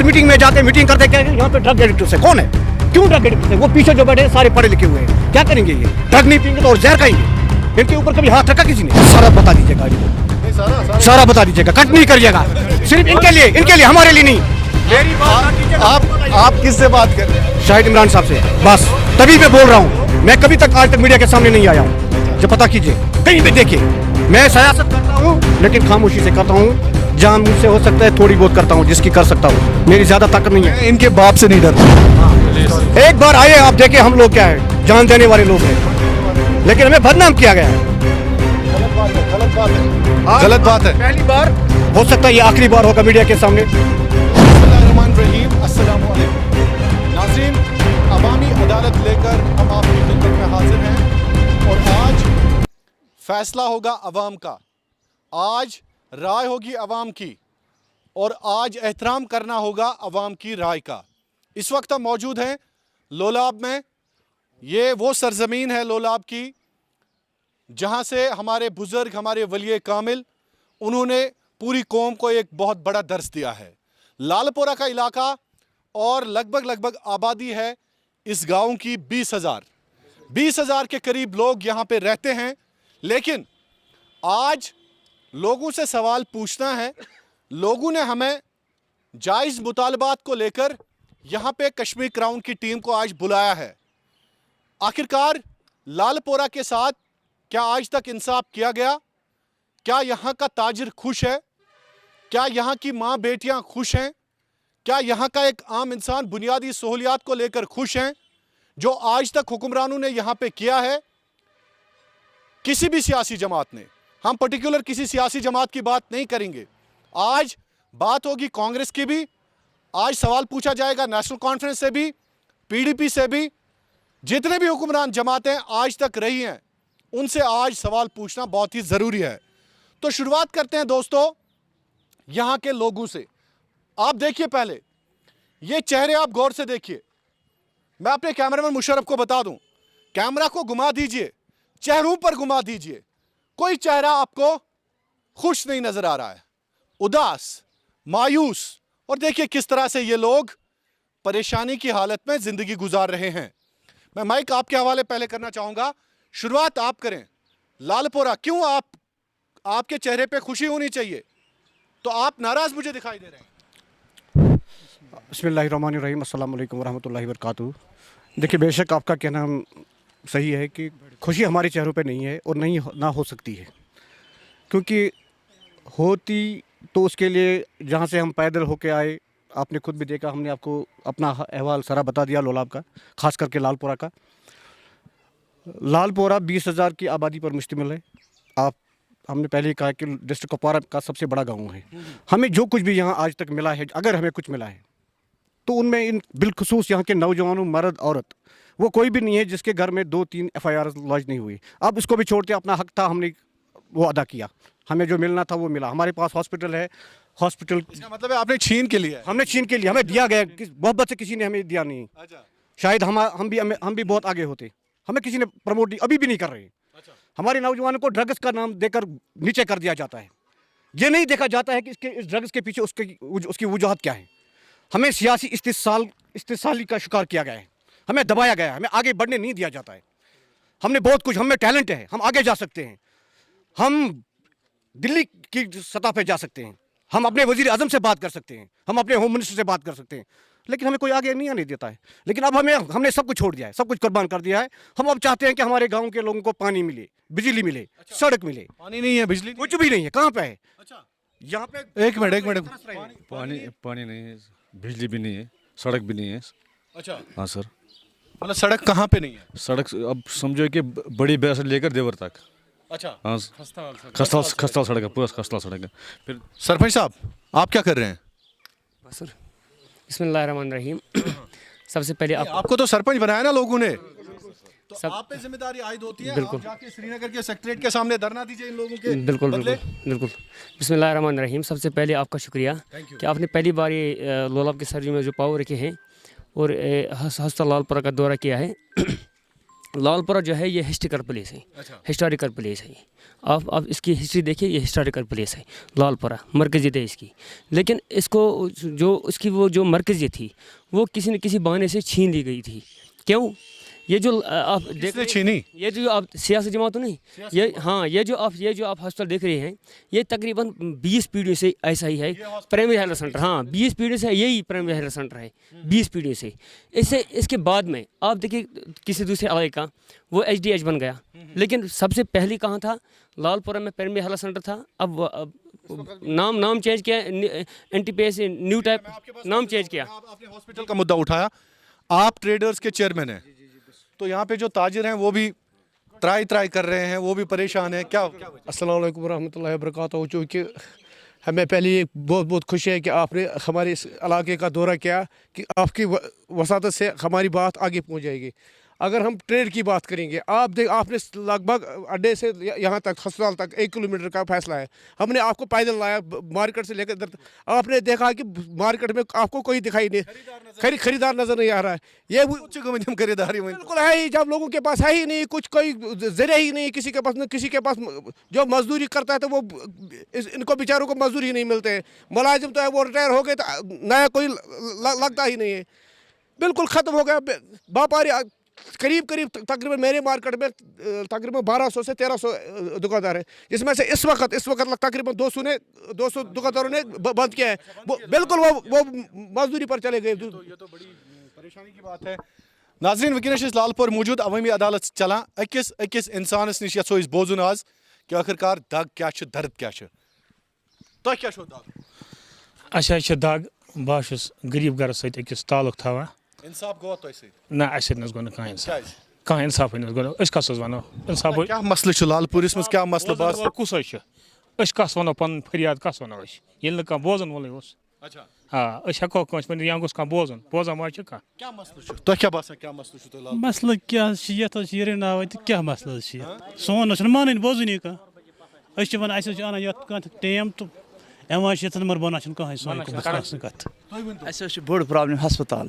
हर meeting में जाते, meeting करते, क्या यहाँ पे ड्रग एडिक्ट है? कौन है? क्यों ड्रग एडिक्ट है? वो पीछे जो बैठे सारे पढ़े लिखे हुए हैं, क्या करेंगे ये? ड्रग नहीं पियेंगे तो और जहर खाएंगे। इनके ऊपर कभी हाथ रखा किसी ने? सारा बता दीजिएगा इनको, सारा बता दीजिएगा, कट नहीं करिएगा, सिर्फ इनके लिए, हमारे लिए नहीं। मेरी बात आप किससे बात कर रहे हैं? शाहिद इमरान साहब से, बस तभी मैं बोल रहा हूँ। मैं कभी तक आज तक मीडिया के सामने नहीं आया हूँ, जो पता कीजिए, कहीं भी देखिए। मैं सियासत करता हूँ लेकिन खामोशी से करता हूँ, जहाँ मुझसे हो सकता है थोड़ी बहुत करता हूँ, जिसकी कर सकता हूँ। मेरी ज्यादा ताकत नहीं है। इनके बाप से नहीं डरता। एक बार आइए, आप देखें हम लोग क्या है, जान देने वाले लोग हैं, लेकिन हमें बदनाम किया गया है। गलत बात है। पहली बार हो सकता है ये आखिरी बार होगा मीडिया के सामने। अस्सलाम वालेकुम नाज़रीन, अवामी अदालत लेकर हम आपकी खिदमत में हाजिर हैं और आज फैसला होगा अवाम का, आज राय होगी अवाम की और आज एहतराम करना होगा अवाम की राय का। इस वक्त हम मौजूद हैं लोलाब में। ये वो सरजमीन है लोलाब की जहाँ से हमारे बुज़ुर्ग, हमारे वली कामिल, उन्होंने पूरी कौम को एक बहुत बड़ा दर्स दिया है। लालपोरा का इलाका और लगभग आबादी है इस गांव की 20,000 के करीब लोग यहाँ पे रहते हैं। लेकिन आज लोगों से सवाल पूछना है। लोगों ने हमें जायज़ मुतालबात को लेकर यहाँ पे कश्मीर क्राउन की टीम को आज बुलाया है। आखिरकार लालपोरा के साथ क्या आज तक इंसाफ किया गया? क्या यहाँ का ताजिर खुश है? क्या यहाँ की माँ बेटियाँ खुश हैं? क्या यहाँ का एक आम इंसान बुनियादी सहूलियात को लेकर खुश हैं जो आज तक हुक्मरानों ने यहाँ पे किया है? किसी भी सियासी जमात ने, हम पर्टिकुलर किसी सियासी जमात की बात नहीं करेंगे, आज बात होगी कांग्रेस की भी, आज सवाल पूछा जाएगा नेशनल कॉन्फ्रेंस से भी, पीडीपी से भी, जितने भी हुक्मरान जमातें आज तक रही हैं उनसे आज सवाल पूछना बहुत ही ज़रूरी है। तो शुरुआत करते हैं दोस्तों यहाँ के लोगों से। आप देखिए, पहले ये चेहरे आप गौर से देखिए। मैं अपने कैमरामैन मुशर्रफ को बता दूं, कैमरा को घुमा दीजिए, चेहरों पर घुमा दीजिए, कोई चेहरा आपको खुश नहीं नजर आ रहा है, उदास, मायूस। और देखिए किस तरह से ये लोग परेशानी की हालत में जिंदगी गुजार रहे हैं। मैं माइक आपके हवाले पहले करना चाहूंगा, शुरुआत आप करें। लालपोरा, क्यों आपके चेहरे पे खुशी होनी चाहिए, तो आप नाराज मुझे दिखाई दे रहे हैं। बिस्मिल्लाहिर्रहमानिर्रहीम, अस्सलाम वालेकुम वरहमतुल्लाहि वबरकातुहू। देखिए, बेशक आपका कहना सही है कि खुशी हमारे चेहरों पे नहीं है और नहीं ना हो सकती है, क्योंकि होती तो उसके लिए जहाँ से हम पैदल होके आए, आपने खुद भी देखा, हमने आपको अपना अहवाल सारा बता दिया लोलाब का, ख़ास करके लालपोरा का। लालपोरा 20,000 की आबादी पर मुश्तमिल है। हमने पहले ही कहा कि डिस्ट्रिक्ट कुपवारा का सबसे बड़ा गांव है। हमें जो कुछ भी यहाँ आज तक मिला है, अगर हमें कुछ मिला है तो उनमें इन बिलखुसूस यहाँ के नौजवानों, मर्द, औरत, वो कोई भी नहीं है जिसके घर में 2-3 FIR लॉन्च नहीं हुई। अब इसको भी छोड़ते, अपना हक था, हमने वो अदा किया, हमें जो मिलना था वो मिला। हमारे पास हॉस्पिटल है, हॉस्पिटल मतलब आपने छीन के लिए? हमने छीन के लिया, हमें दिया गया, मोहब्बत से किसी ने हमें दिया नहीं। शायद हम भी बहुत आगे होते, हमें किसी ने प्रमोट अभी भी नहीं कर रहे। हमारे नौजवानों को ड्रग्स का नाम देकर नीचे कर दिया जाता है। ये नहीं देखा जाता है कि इस ड्रग्स के पीछे उसकी वजूहत क्या है। हमें सियासी इस्तेसाली का शिकार किया गया है, हमें दबाया गया है, हमें आगे बढ़ने नहीं दिया जाता है। हमने बहुत कुछ, हमें टैलेंट है, हम आगे जा सकते हैं, हम दिल्ली की सतह पे जा सकते हैं, हम अपने वजीर आजम से बात कर सकते हैं, हम अपने होम मिनिस्टर से बात कर सकते हैं, लेकिन हमें कोई आगे नहीं आने देता है। लेकिन अब हमने सब कुछ छोड़ दिया है, सब कुछ कुर्बान कर दिया है। हम अब चाहते हैं कि हमारे गांव के लोगों को पानी मिले, बिजली मिले, सड़क मिले। पानी नहीं है, बिजली कुछ भी नहीं है, कहाँ पे है? यहाँ पे एक मिनट पानी नहीं है, बिजली भी नहीं है, सड़क भी नहीं है। अच्छा, हाँ सर। मतलब सड़क कहाँ पे नहीं है? सड़क अब समझो कि बड़ी बैर से लेकर देवर तक। अच्छा, हाँ, खस्ता सड़क है, पूरा खस्ता सड़क है। फिर सरपंच साहब, आप क्या कर रहे हैं? बस सर, बिस्मिल्लाहिर्रहमानिर्रहीम। सबसे पहले आपको तो सरपंच बनाया ना लोगों ने, तो आप पे जिम्मेदारी आयद होती है। बिल्कुल। आप जाके श्रीनगर के सेक्रेटरीट के सामने धरना दीजिए इन लोगों के बिल्कुल बदले। बिल्कुल बिस्मिल्लाहिर्रहमानिर्रहीम। सबसे पहले आपका शुक्रिया कि आपने पहली बार ये लोलाब के सर्वे में जो पावर रखे हैं और हस्ता लालपुरा का दौरा किया है। लालपुरा जो है ये हिस्टोरिकल प्लेस है, हिस्टोरिकल प्लेस है। आप इसकी हिस्ट्री देखिए, ये हिस्टोरिकल प्लेस है लालपुरा, मरकज़ियत है इसकी। लेकिन इसको जो इसकी वो जो मरकज़ियत थी वो किसी न किसी बहाने से छीन ली गई थी। क्यों? ये जो आप देख रहे छीनी? ये जो आप सियासी जमात नहीं, ये हाँ, ये जो आप हॉस्पिटल देख रहे हैं, ये तकरीबन 20 पीढ़ियों से ऐसा ही है प्राइमरी हेल्थ सेंटर। हाँ, 20 पीढ़ी से यही प्राइमरी हेल्थ सेंटर है, 20 पीढ़ी से। इसके बाद में आप देखिए किसी दूसरे इलाके का वो HDH बन गया, लेकिन सबसे पहले कहाँ था? लालपुरा में प्राइमरी हेल्थ सेंटर था। अब नाम चेंज किया, NTPS न्यू टाइप नाम चेंज किया। आपने हॉस्पिटल का मुद्दा उठाया, आप ट्रेडर्स के चेयरमैन हैं, तो यहाँ पे जो ताजिर हैं वो भी ट्राई कर रहे हैं, वो भी परेशान हैं, क्या? अस्सलाम वालेकुम रहमतुल्लाहि व बरकातहू। चूँकि हमें पहले बहुत खुशी है कि आपने हमारे इस इलाके का दौरा किया, कि आपकी वसातत से हमारी बात आगे पहुँच जाएगी। अगर हम ट्रेड की बात करेंगे, आपने लगभग अड्डे से यहाँ तक अस्पताल तक 1 किलोमीटर का फैसला है। हमने आपको पैदल लाया मार्केट से लेकर इधर तक। आपने देखा कि मार्केट में आपको कोई दिखाई नहीं, खरीदार नजर नहीं आ रहा है। ये खरीदारी बिल्कुल है ही, जब लोगों के पास है ही नहीं कुछ, कोई जरिया ही नहीं किसी के पास जो मजदूरी करता है तो वो इनको बेचारों को मजदूरी ही नहीं मिलते हैं। मुलाजिम तो है वो रिटायर हो गए, तो नया कोई लगता ही नहीं है, बिल्कुल ख़त्म हो गया व्यापारी। करीब तकरीबन मेरे मार्केट में तकरीबन 1200 से 1300 दुकानदार हैं, जिसमें से इस वक्त तकरीबन 200 दुकानदारों ने बंद किया है। वो बिल्कुल वो मजदूरी पर चले गए। तो ये तो बड़ी परेशानी की बात है। नाज़रीन, वुनकस लालपुर मौजूद अवामी अदालत चलान, अकिस इंसानस निश यो बोजुन आज कि आखिरकार दग क्या, दर्द क्या, तो क्या दग? अच्छा दग, बस गरीब घर सकिस ताल्लुक थवान। इंसाफ गो तो ना गो ना कह इंसाफ गो कस वनो इंसाफ क्या मसल लालपुरस मज क्या मसल बस कुस कस वनो पन फरियाद कस वनो ये कह बोजन वोल हाँ हेको पे या गोस बोजन बोजा मा क्या मसल तो क्या बासा क्या मसल मसल क्या ये नाव क्या मसल सोन मान बोजन कह वन अना ये टेम तो नंबर बना कत बोड़ प्रॉब्लम हस्पताल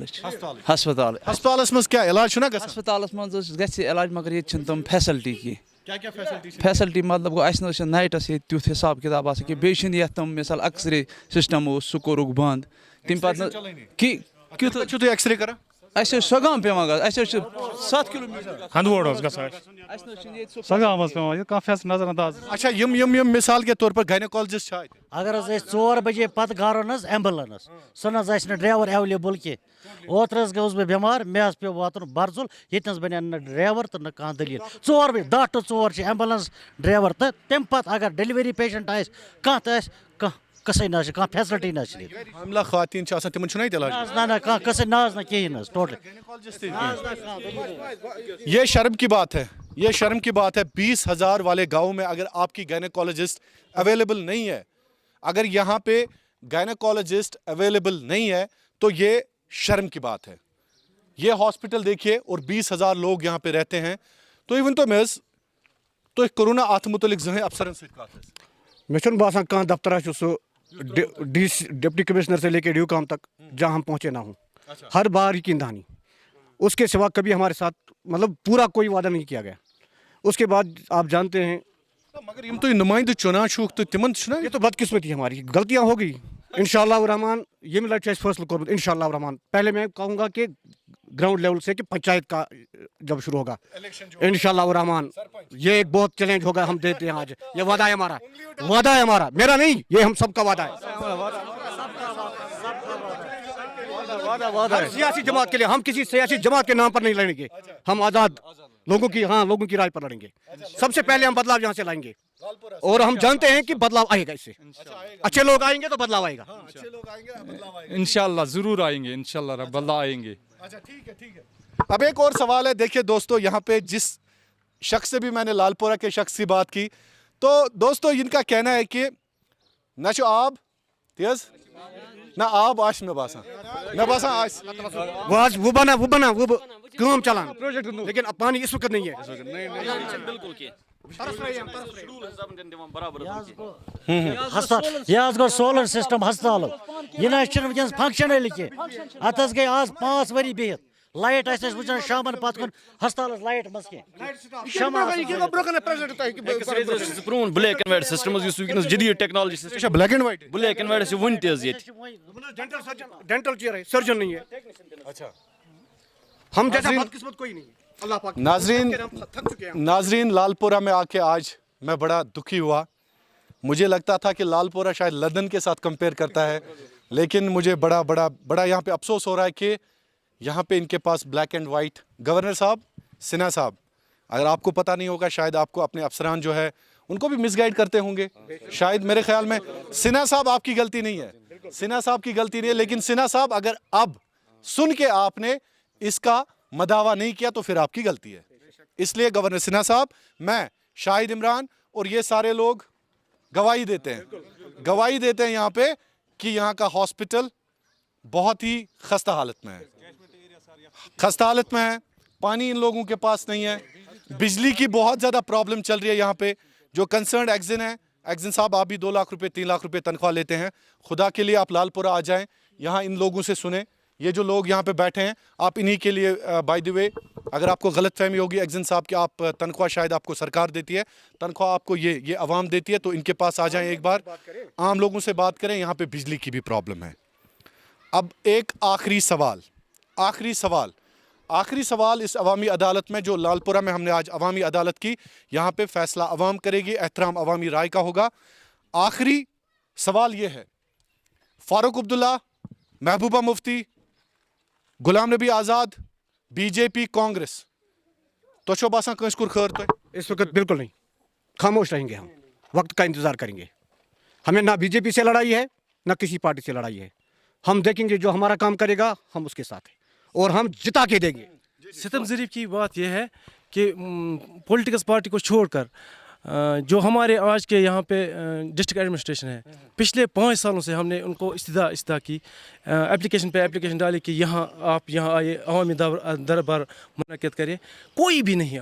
मज क्या इलाज हस्पताल मज इलाज मगर ये तम फैसिलिटी की फैसिलिटी मतलब गो नाइटस ये तुथ हिसाब किताब कि बे तम मिसाल एक्सरे सिस्टम सह कोरुक बंद तम पे एक्सरे कर सगाम पेवान ग 7 किलोमीटर हंदवोड़ सगाम पे नजरअंदाज। अच्छा यम मिसाल के तौर पर गायनेकोलॉजिस्ट अगर 4 बजे पत गारन एम्बुलेंस सह ड्राइवर एवेलेबल कह ओतर गौस बह बीमार मे पे वातन बरजुल ये बन न ड्राइवर तो न कह दलील 4 बजे 10 to 4 एम्बुलेंस ड्राइवर तो तम पे अगर डिलीवरी पेशेंट कह कसै ना कह फैसिलिटी ना हमला खातिन तिमन ना कसै ना कहीं टोटल। ये शर्म की बात है, ये शर्म की बात है। 20,000 वाले गांव में अगर आपकी गायनेकोलॉजिस्ट अवेलेबल नहीं है, अगर यहाँ पे गायनेकोलॉजिस्ट अवेलेबल नहीं है तो ये शर्म की बात है। ये हॉस्पिटल देखिए और 20,000 लोग यहाँ पे रहते हैं। तो इवन तो मेज तो कोरोना अत मुतलिक जहें अफसरन से मे बासान कह दफ्तर सह डिप्टी कमिश्नर से लेकर ड्यूकाम तक जहाँ हम पहुँचे ना हूँ। हर बार की दहानी, उसके सिवा कभी हमारे साथ मतलब पूरा कोई वादा नहीं किया गया। उसके बाद आप जानते हैं मगर यम तो नुमाइंद चुना छूक तो तिमन ये तो बदकिस्मती हमारी, गलतियाँ हो गई। इंशाअल्लाह रहमान ये मिला फैसला कर इंशाअल्लाह रहमान। पहले मैं कहूँगा कि ग्राउंड लेवल से कि पंचायत का जब शुरू होगा इंशाअल्लाह रहमान, ये एक बहुत चैलेंज होगा। हम देते हैं आज, ये वादा है हमारा, वादा है हमारा, मेरा नहीं, ये हम सबका वादा है। सियासी जमात के लिए हम किसी सियासी जमात के नाम पर नहीं लड़ेंगे, हम आज़ाद लोगों की राय पर लड़ेंगे। सबसे पहले हम बदलाव यहाँ से लाएंगे और हम जानते हैं कि बदलाव आएगा, इससे अच्छे लोग आएंगे तो बदलाव आएगा। इंशाल्लाह जरूर आएंगे, इंशाल्लाह बदलाव आएंगे। अच्छा ठीक है। अब एक और सवाल है, देखिए दोस्तों, यहाँ पे जिस शख्स से भी मैंने लालपुरा के शख्स की बात की, तो दोस्तों इनका कहना है कि न आब तेज ना आब आश में बासा आश वो बना काम चलान लेकिन अब पानी इस वक्त नहीं है। यह गो सोलर सिस्टम हस्पताल यह वनस फंक्शनल कह अत गई आज 5 वरी बिहत لایٹ آسہِ اَسہِ وٕچھان شامَن پَتہٕ کُن ہسپتالَس لایٹ منٛز کینٛہہ شمع پرون بلیک اینڈ وائٹ سسٹم ونکس جدید technology black and white black and white one تہ ڈینٹل چیئر ہے, سرجن نہیں ہے. اچھا ہم جیسا بدقسمت کوئی نہیں ہے. اللہ پاک ناظرین لال پورہ میں آ کے آج میں بڑا دکھی ہوا. مجھے لگتا تھا کہ لال پورہ شاید لندن کے ساتھ کمپیئر کرتا ہے, لیکن مجھے بڑا یہاں پہ افسوس ہو رہا ہے کہ یہاں پہ ان کے پاس بلیک اینڈ وائٹ. گورنر صاحب, سنہا صاحب, اگر آپ کو پتہ نہیں ہوگا شاید آپ کو اپنے افسران جو ہے ان کو بھی مس گائیڈ کرتے ہوں گے شاید. میرے خیال میں سنہا صاحب آپ کی غلطی نہیں ہے, سنہا صاحب کی غلطی نہیں ہے, لیکن سنہا صاحب اگر اب سن کے آپ نے اس کا مداوا نہیں کیا تو پھر آپ کی غلطی ہے. اس لیے گورنر سنہا صاحب, میں شاہد عمران اور یہ سارے لوگ گواہی دیتے ہیں یہاں پہ کہ یہاں کا ہاسپٹل بہت ہی خستہ حالت میں ہے. پانی ان لوگوں کے پاس نہیں ہے, بجلی کی بہت زیادہ پرابلم چل رہی ہے یہاں پہ. جو کنسرنڈ ایگزن ہے, ایگزن صاحب آپ بھی 2 لاکھ روپے 3 لاکھ روپے تنخواہ لیتے ہیں, خدا کے لیے آپ لال پورہ آ جائیں, یہاں ان لوگوں سے سنیں. یہ جو لوگ یہاں پہ بیٹھے ہیں آپ انہی کے لیے, بائی دی وے اگر آپ کو غلط فہمی ہوگی ایگزن صاحب کہ آپ تنخواہ شاید آپ کو سرکار دیتی ہے, تنخواہ آپ کو یہ عوام دیتی ہے, تو ان کے پاس آ جائیں, ایک بار عام لوگوں سے بات کریں. یہاں پہ بجلی کی بھی پرابلم ہے. اب ایک آخری سوال اس عوامی عدالت میں, جو لال پورہ میں ہم نے آج عوامی عدالت کی, یہاں پہ فیصلہ عوام کرے گی, احترام عوامی رائے کا ہوگا. آخری سوال یہ ہے, فاروق عبداللہ, محبوبہ مفتی, غلام نبی آزاد, بی جے پی, کانگریس, تو چھو باسان کنس کور خیر تو اس وقت بالکل نہیں, خاموش رہیں گے. ہم وقت کا انتظار کریں گے. ہمیں نہ بی جے پی سے لڑائی ہے نہ کسی پارٹی سے لڑائی ہے. ہم دیکھیں گے جو ہمارا کام کرے گا ہم اس کے ساتھ ہیں اور ہم جتا کے دیں گے. ستم ظریف کی بات یہ ہے کہ پولیٹکس پارٹی کو چھوڑ کر جو ہمارے آج کے یہاں پہ ڈسٹرکٹ ایڈمنسٹریشن ہے, پچھلے 5 سالوں سے ہم نے ان کو استدعا کی, اپلیکیشن پہ اپلیکیشن ڈالی کہ آپ یہاں آئے, عوامی دربار منعقد کریں. کوئی بھی نہیں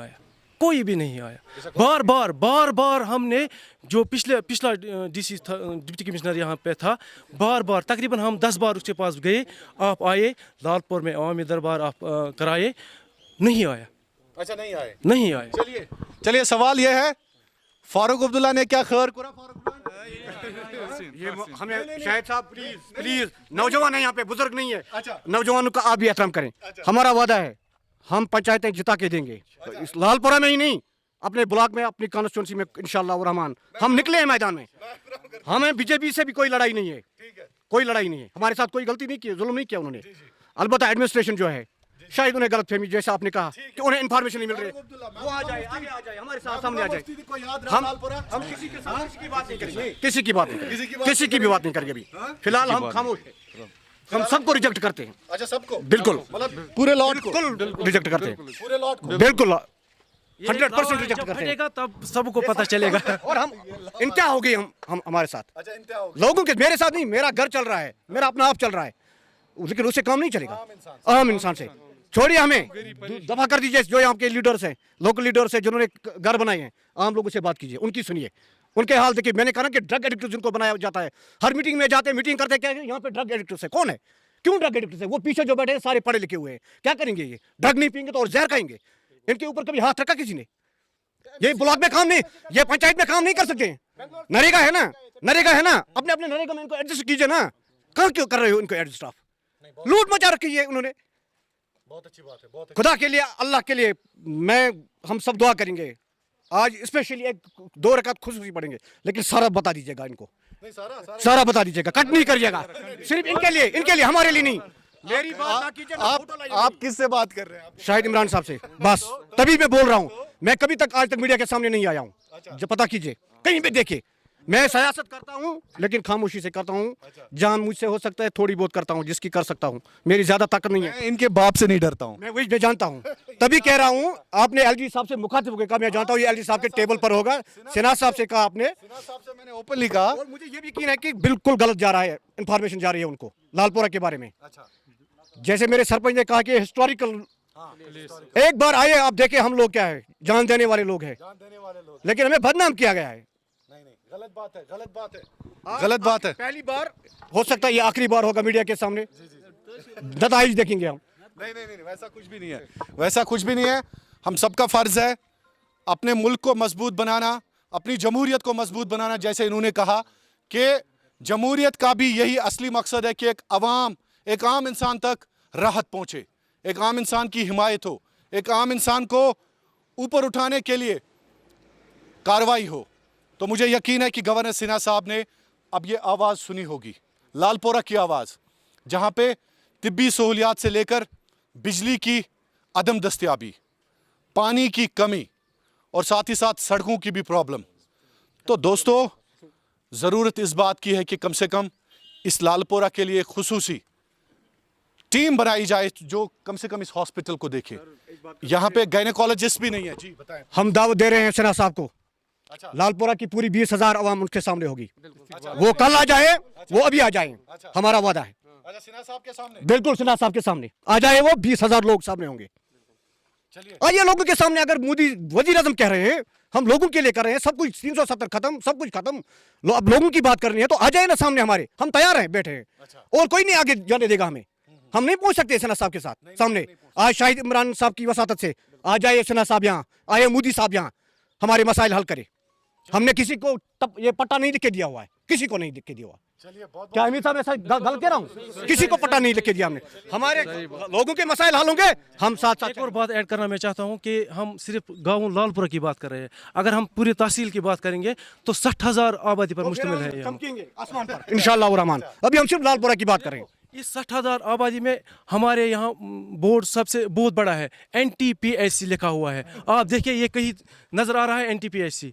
آیا. بار بار ہم نے جو پچھلا ڈی سی تھا, ڈپٹی کمشنر یہاں پہ تھا, بار تقریباً ہم 10 بار اس کے پاس گئے. آپ آئے لال پور میں عوامی دربار آپ کرائے, نہیں آیا. اچھا نہیں آئے. چلیے سوال یہ ہے, فاروق عبداللہ نے کیا خیر کرا؟ ہمیں شاہد صاحب پلیز نوجوان ہیں یہاں پہ, بزرگ نہیں ہے, نوجوانوں کا آپ بھی احترام کریں. ہمارا وعدہ ہے ہم پنچایتیں جتا کے دیں گے, اس لال پورہ میں ہی نہیں, اپنے بلاک میں, اپنی کانسٹیچوئنسی میں انشاءاللہ الرحمن ہم نکلے ہیں میدان میں. ہمیں بی جے پی سے بھی کوئی لڑائی نہیں ہے, کوئی لڑائی نہیں ہے. ہمارے ساتھ کوئی غلطی نہیں کی, ظلم نہیں کیا انہوں نے. البتہ ایڈمنسٹریشن جو ہے شاید انہیں غلط فہمی, جیسا آپ نے کہا کہ انہیں انفارمیشن نہیں مل رہی, وہ آ جائے, آگے آ جائے, ہمارے ساتھ سامنے آ جائے. ہم کسی کے ساتھ کسی کی بات نہیں کریں گے, کسی کی بھی بات نہیں کریں گے. ابھی فی الحال ہم خاموش ہیں, ہم سب کو ریجیکٹ کرتے ہیں. اچھا سب کو بالکل, پورے لاٹ کو ریجیکٹ کرتے ہیں, پورے لاٹ کو بالکل 100% ریجیکٹ کرتے ہیں. تب سب کو پتہ چلے گا. اور ہم انتہا ہو گئی ہم ہمارے ساتھ لوگوں کے, میرے ساتھ نہیں, میرا گھر چل رہا ہے, میرا اپنا آپ چل رہا ہے, لیکن اس سے کام نہیں چلے گا. عام انسان سے چھوڑیے, ہمیں دفاع کر دیجیے. جو یہاں کے لیڈرز ہیں, لوکل لیڈرز ہیں, جنہوں نے گھر بنائے ہیں, عام لوگوں سے بات کیجیے, ان کی سنیے, ان کے حال دیکھیے. میں نے کہا نا کہ ڈرگ ایڈکٹ جن کو بنایا جاتا ہے, ہر میٹنگ میں جاتے ہیں, میٹنگ کرتے ہیں, کیا یہاں پہ ڈرگ ایڈکٹس ہے, کون ہے, کیوں ڈرگ ایڈکٹس ہے؟ وہ پیچھے جو بیٹھے ہیں سارے پڑھے لکھے ہوئے ہیں, کیا کریں گے؟ یہ ڈرگ نہیں پئیں گے تو اور زہر کھائیں گے. ان کے اوپر کبھی ہاتھ رکھا کسی نے؟ یہ بلاک میں کام نہیں, یہ پنچایت میں کام نہیں کر سکتے. نریگا ہے نا, اپنے نریگا میں ان کو ایڈجسٹ کیجیے نا. کہاں کیوں کر رہے ہو ان کو ایڈجسٹ؟ آپ لوٹ مچا رکھی ہے انہوں نے. بہت اچھی بات ہے. خدا کے لیے, اللہ کے لیے, ہم سب دعا کریں گے. آج اسپیشلی 2 رکعت خصوصی پڑھیں گے, لیکن سارا بتا دیجیے گا ان کو, سارا بتا دیجیے گا, کٹ نہیں کریے گا. صرف ان کے لیے, ہمارے لیے نہیں. میری بات نہ کیجیے. آپ کس سے بات کر رہے ہیں؟ شاہد عمران صاحب سے, بس تبھی میں بول رہا ہوں. میں کبھی تک آج تک میڈیا کے سامنے نہیں آیا ہوں. جو پتہ کیجیے, کہیں پہ دیکھیے, میں سیاست کرتا ہوں لیکن خاموشی سے کرتا ہوں. جان مجھ سے ہو سکتا ہے تھوڑی بہت کرتا ہوں, جس کی کر سکتا ہوں. میری زیادہ طاقت نہیں ہے. ان کے باپ سے نہیں ڈرتا ہوں میں وہی جانتا ہوں, تبھی کہہ رہا ہوں. آپ نے ایل جی صاحب سے مخاطب ہو کے کہا, میں جانتا ہوں یہ ایل جی صاحب کے ٹیبل پر ہوگا. سنہا صاحب سے کہا آپ نے, میں نے اوپنلی کہا, اور مجھے یہ بھی یقین ہے کہ بالکل غلط جا رہا ہے, انفارمیشن جا رہی ہے ان کو لال پورہ کے بارے میں. جیسے میرے سرپنچ نے کہا کہ ہسٹوریکل, ایک بار آئے آپ دیکھیں ہم لوگ کیا ہے, جان دینے والے لوگ ہیں, لیکن ہمیں بدنام کیا گیا ہے. غلط بات ہے. پہلی بار ہو سکتا ہے یہ آخری بار ہوگا میڈیا کے سامنے. نتائج دیکھیں گے ہم, नहीं, वैसा कुछ भी नहीं है, वैसा कुछ भी नहीं है। हम सबका फर्ज है अपने मुल्क को मजबूत बनाना, अपनी जमहूरियत को मजबूत बनाना। जैसे इन्होंने कहा कि जमहूरियत का भी यही असली मकसद है कि एक आम इंसान तक राहत पहुंचे, एक आम इंसान की हिमायत हो, एक आम इंसान को ऊपर उठाने के लिए कार्रवाई हो। तो मुझे यकीन है कि गवर्नर सिन्हा साहब ने अब ये आवाज़ सुनी होगी, लालपोरा की आवाज़, जहाँ पे तिब्बी सहूलियात से लेकर बिजली की अदम दस्तयाबी, पानी की कमी और साथ ही साथ सड़कों की भी प्रॉब्लम। तो दोस्तों, ज़रूरत इस बात की है कि कम से कम इस लालपोरा के लिए खुसूसी टीम बनाई जाए जो कम से कम इस हॉस्पिटल को देखे। यहाँ पे गायनेकोलॉजिस्ट भी नहीं है। जी बताएं। हम दावत दे रहे हैं सिन्हा साहब को, लालपुरा की पूरी 20,000 अवाम उनके सामने होगी। वो कल आ जाए, वो अभी आ जाए, हमारा वादा है। सिन्हा साहब के सामने? बिल्कुल सिन्हा साहब के सामने आ जाए, वो 20,000 लोग सामने होंगे। आइए लोगों के सामने, अगर मोदी वजीर आज़म कह रहे हैं हम लोगों के लिए कर रहे हैं, सब कुछ 370 खत्म, सब कुछ खत्म, अब लोगों की बात करनी है तो आ जाए ना सामने हमारे, हम तैयार हैं, बैठे हैं। और कोई नहीं आगे जाने देगा हमें, हम नहीं पहुंच सकते सिन्हा साहब के साथ सामने। आज शाहिद इमरान साहब की वसातत से आ जाए सिन्हा साहब यहाँ, आए मोदी साहब यहाँ, हमारे मसाइल हल करे। हमने किसी को ये पट्टा नहीं लिख के दिया हुआ है, किसी को नहीं लिख के दिया हुआ। क्या अमीर साहब ऐसा गलत कह रहा हूँ? किसी को पट्टा नहीं लिख के दिया हमने। हमारे लोगों के मसाइल हल होंगे, हम साथ साथ। एक और बात ऐड करना मैं चाहता हूँ कि हम सिर्फ गाँव लालपुरा की बात कर रहे हैं, अगर हम पूरी तहसील की बात करेंगे तो 60,000 आबादी पर मुश्तमिल है आसमान पर इंशाअल्लाह रहमान। अभी हम सिर्फ लालपुरा की बात करें। इस 60,000 आबादी में हमारे यहाँ बोर्ड सबसे बहुत बड़ा है, NTPHC लिखा हुआ है। आप देखिए ये कहीं नज़र आ रहा है NTPHC?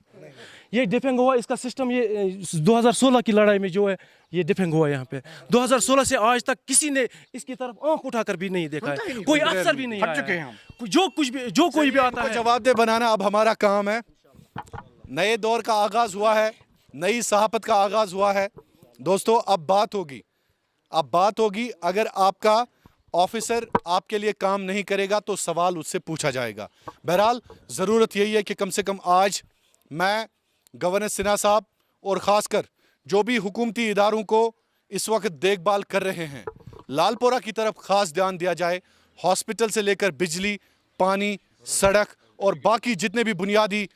ये डिफेंग हुआ, इसका सिस्टम ये 2016 की लड़ाई में जो है ये डिफेंग हुआ यहाँ पे। 2016 से आज तक किसी ने इसकी तरफ आंख उठाकर भी नहीं देखा है, कोई अफसर भी नहीं आया। जो कोई भी आता है जवाबदह बनाना अब हमारा काम है। नए दौर का आगाज हुआ है, नई सहाफत का आगाज हुआ है। दोस्तों, अब बात होगी अगर आपका ऑफिसर आपके लिए काम नहीं करेगा तो सवाल उससे पूछा जाएगा। बहरहाल ज़रूरत यही है कि कम से कम आज मैं गवर्नर सिन्हा साहब और ख़ासकर जो भी हुकूमती इदारों को इस वक्त देखभाल कर रहे हैं, लालपोरा की तरफ ख़ास ध्यान दिया जाए। हॉस्पिटल से लेकर बिजली, पानी, सड़क और बाकी जितने भी बुनियादी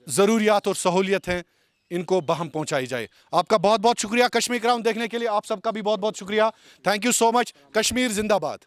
ज़रूरियात और सहूलियत हैं, इनको बहम पहुंचाई जाए। आपका बहुत बहुत शुक्रिया कश्मीर क्राउन देखने के लिए, आप सबका भी बहुत बहुत शुक्रिया। Thank you so much. Kashmir जिंदाबाद।